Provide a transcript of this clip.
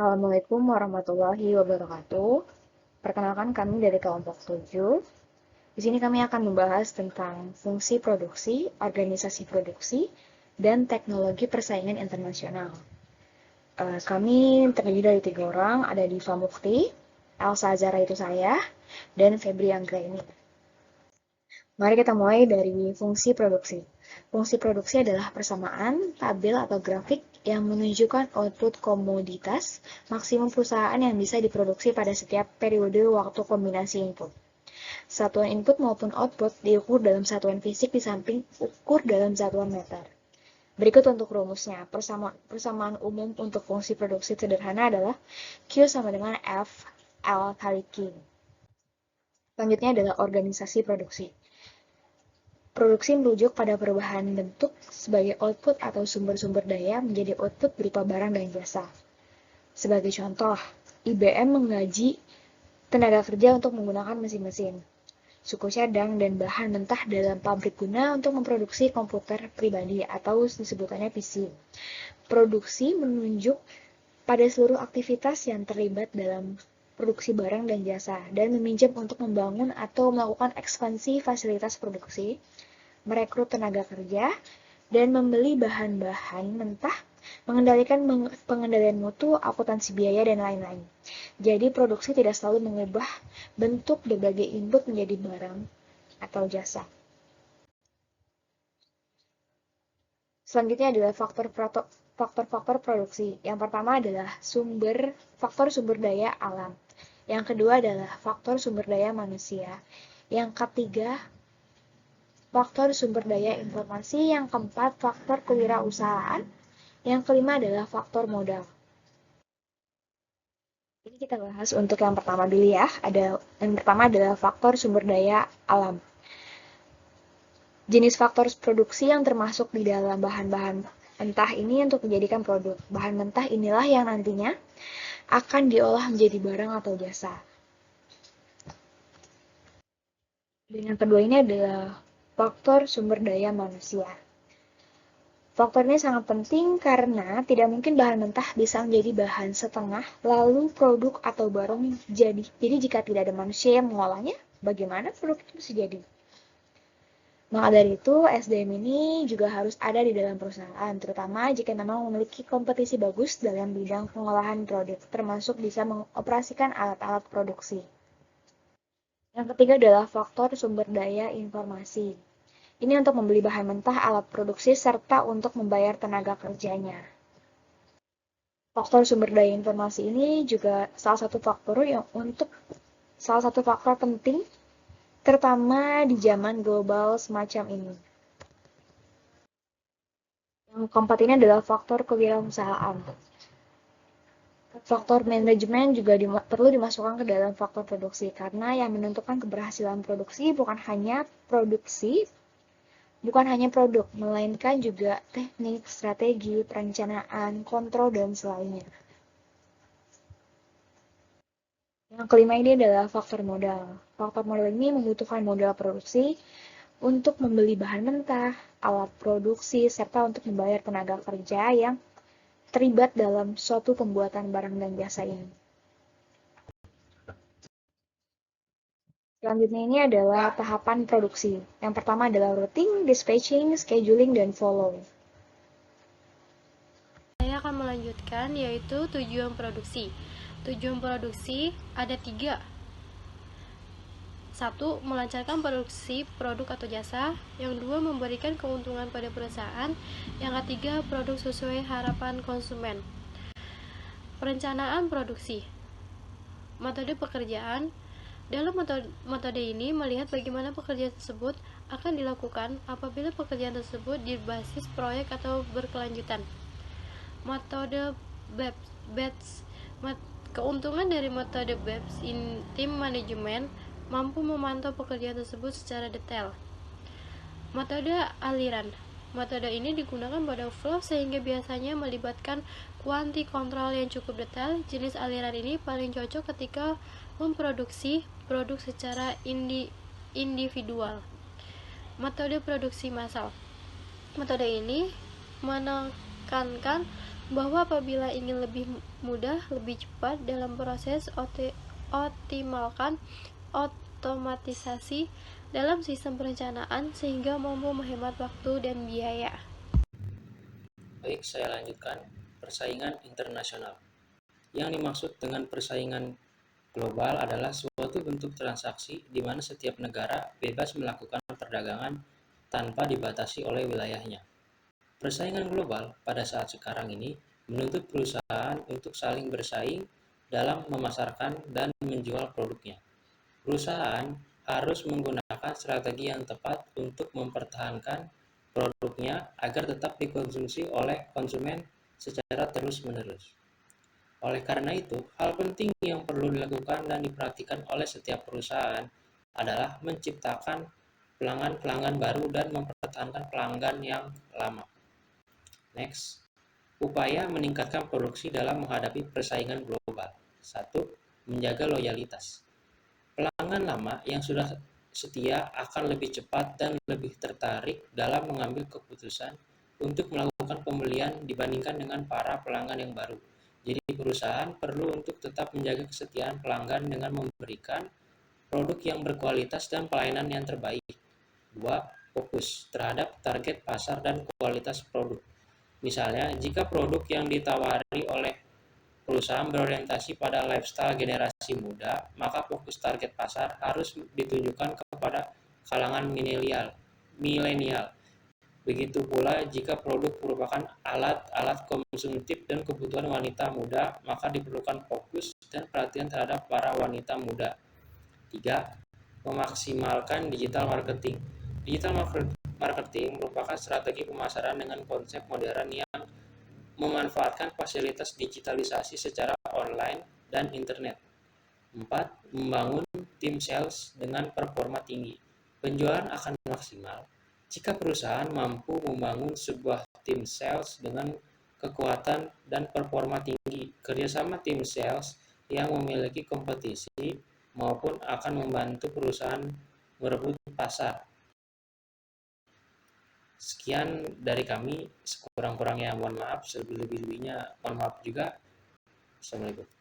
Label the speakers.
Speaker 1: Assalamualaikum warahmatullahi wabarakatuh. Perkenalkan kami dari kelompok 7. Di sini kami akan membahas tentang fungsi produksi, organisasi produksi, dan teknologi persaingan internasional. Kami terdiri dari 3 orang, ada Diva Mukti, Elsa Azara itu saya, dan Febri Anggraini. Mari kita mulai dari fungsi produksi. Fungsi produksi adalah persamaan tabel atau grafik yang menunjukkan output komoditas maksimum perusahaan yang bisa diproduksi pada setiap periode waktu kombinasi input. Satuan input maupun output diukur dalam satuan fisik di samping ukur dalam satuan meter. Berikut untuk rumusnya. Persamaan umum untuk fungsi produksi sederhana adalah Q sama dengan F L kali Q. Selanjutnya adalah organisasi produksi. Produksi merujuk pada perubahan bentuk sebagai output atau sumber-sumber daya menjadi output berupa barang dan jasa. Sebagai contoh, IBM menggaji tenaga kerja untuk menggunakan mesin-mesin, suku cadang, dan bahan mentah dalam pabrik guna untuk memproduksi komputer pribadi atau disebutannya PC. Produksi menunjuk pada seluruh aktivitas yang terlibat dalam produksi barang dan jasa, dan meminjam untuk membangun atau melakukan ekspansi fasilitas produksi, merekrut tenaga kerja, dan membeli bahan-bahan mentah, mengendalikan pengendalian mutu, akuntansi biaya, dan lain-lain. Jadi produksi tidak selalu mengubah bentuk berbagai input menjadi barang atau jasa. Selanjutnya adalah faktor-faktor produksi. Yang pertama adalah faktor sumber daya alam. Yang kedua adalah faktor sumber daya manusia. Yang ketiga, faktor sumber daya informasi. Yang keempat, faktor kewirausahaan. Yang kelima adalah faktor modal. Ini kita bahas untuk yang pertama dulu ya. Yang pertama adalah faktor sumber daya alam. Jenis faktor produksi yang termasuk di dalam bahan-bahan mentah ini untuk menjadikan produk. Bahan mentah inilah yang nantinya akan diolah menjadi barang atau jasa. Dan yang kedua ini adalah faktor sumber daya manusia. Faktor ini sangat penting karena tidak mungkin bahan mentah bisa menjadi bahan setengah, lalu produk atau barang jadi. Jadi jika tidak ada manusia yang mengolahnya, bagaimana produk itu bisa jadi? Maka dari itu, SDM ini juga harus ada di dalam perusahaan, terutama jika memang memiliki kompetisi bagus dalam bidang pengolahan produk, termasuk bisa mengoperasikan alat-alat produksi. Yang ketiga adalah faktor sumber daya informasi. Ini untuk membeli bahan mentah, alat produksi, serta untuk membayar tenaga kerjanya. Faktor sumber daya informasi ini juga salah satu faktor penting, terutama di zaman global semacam ini. Yang keempat ini adalah faktor kewirausahaan. Faktor manajemen juga perlu dimasukkan ke dalam faktor produksi, karena yang menentukan keberhasilan produksi bukan hanya produk, melainkan juga teknik, strategi, perencanaan, kontrol, dan selainnya. Yang kelima ini adalah faktor modal. Faktor modal ini membutuhkan modal produksi untuk membeli bahan mentah, alat produksi, serta untuk membayar tenaga kerja yang terlibat dalam suatu pembuatan barang dan jasa ini. Selanjutnya ini adalah tahapan produksi. Yang pertama adalah routing, dispatching, scheduling, dan follow.
Speaker 2: Saya akan melanjutkan yaitu tujuan produksi. Tujuan produksi ada 3. 1. Melancarkan produksi produk atau jasa. Yang 2. Memberikan keuntungan pada perusahaan. Yang ketiga, produk sesuai harapan konsumen. Perencanaan produksi. Metode pekerjaan. Dalam metode ini melihat bagaimana pekerjaan tersebut akan dilakukan apabila pekerjaan tersebut berbasis proyek atau berkelanjutan. Metode BEPS. Keuntungan dari metode BEPS tim manajemen mampu memantau pekerjaan tersebut secara detail. Metode aliran. Metode ini digunakan pada flow sehingga biasanya melibatkan kuanti kontrol yang cukup detail. Jenis aliran ini paling cocok ketika memproduksi produk secara individual. Metode produksi massal. Metode ini menekankan bahwa apabila ingin lebih mudah, lebih cepat dalam proses optimalkan otomatisasi dalam sistem perencanaan sehingga mampu menghemat waktu dan biaya.
Speaker 3: Baik, saya lanjutkan. Persaingan internasional. Yang dimaksud dengan persaingan global adalah suatu bentuk transaksi di mana setiap negara bebas melakukan perdagangan tanpa dibatasi oleh wilayahnya. Persaingan global pada saat sekarang ini menuntut perusahaan untuk saling bersaing dalam memasarkan dan menjual produknya. Perusahaan harus menggunakan strategi yang tepat untuk mempertahankan produknya agar tetap dikonsumsi oleh konsumen secara terus-menerus. Oleh karena itu, hal penting yang perlu dilakukan dan diperhatikan oleh setiap perusahaan adalah menciptakan pelanggan-pelanggan baru dan mempertahankan pelanggan yang lama. Next, upaya meningkatkan produksi dalam menghadapi persaingan global. 1. Menjaga loyalitas. Pelanggan lama yang sudah setia akan lebih cepat dan lebih tertarik dalam mengambil keputusan untuk melakukan pembelian dibandingkan dengan para pelanggan yang baru. Jadi perusahaan perlu untuk tetap menjaga kesetiaan pelanggan dengan memberikan produk yang berkualitas dan pelayanan yang terbaik. 2. Fokus terhadap target pasar dan kualitas produk. Misalnya, jika produk yang ditawari oleh perusahaan berorientasi pada lifestyle generasi muda, maka fokus target pasar harus ditunjukkan kepada kalangan milenial. Begitu pula jika produk merupakan alat-alat konsumtif dan kebutuhan wanita muda, maka diperlukan fokus dan perhatian terhadap para wanita muda. 3. Memaksimalkan digital marketing. Digital marketing merupakan strategi pemasaran dengan konsep modern yang memanfaatkan fasilitas digitalisasi secara online dan internet. 4. Membangun tim sales dengan performa tinggi. Penjualan akan maksimal jika perusahaan mampu membangun sebuah tim sales dengan kekuatan dan performa tinggi. Kerjasama tim sales yang memiliki kompetisi maupun akan membantu perusahaan merebut pasar. Sekian dari kami, sekurang-kurangnya mohon maaf, selebih-lebihnya mohon maaf juga. Assalamualaikum.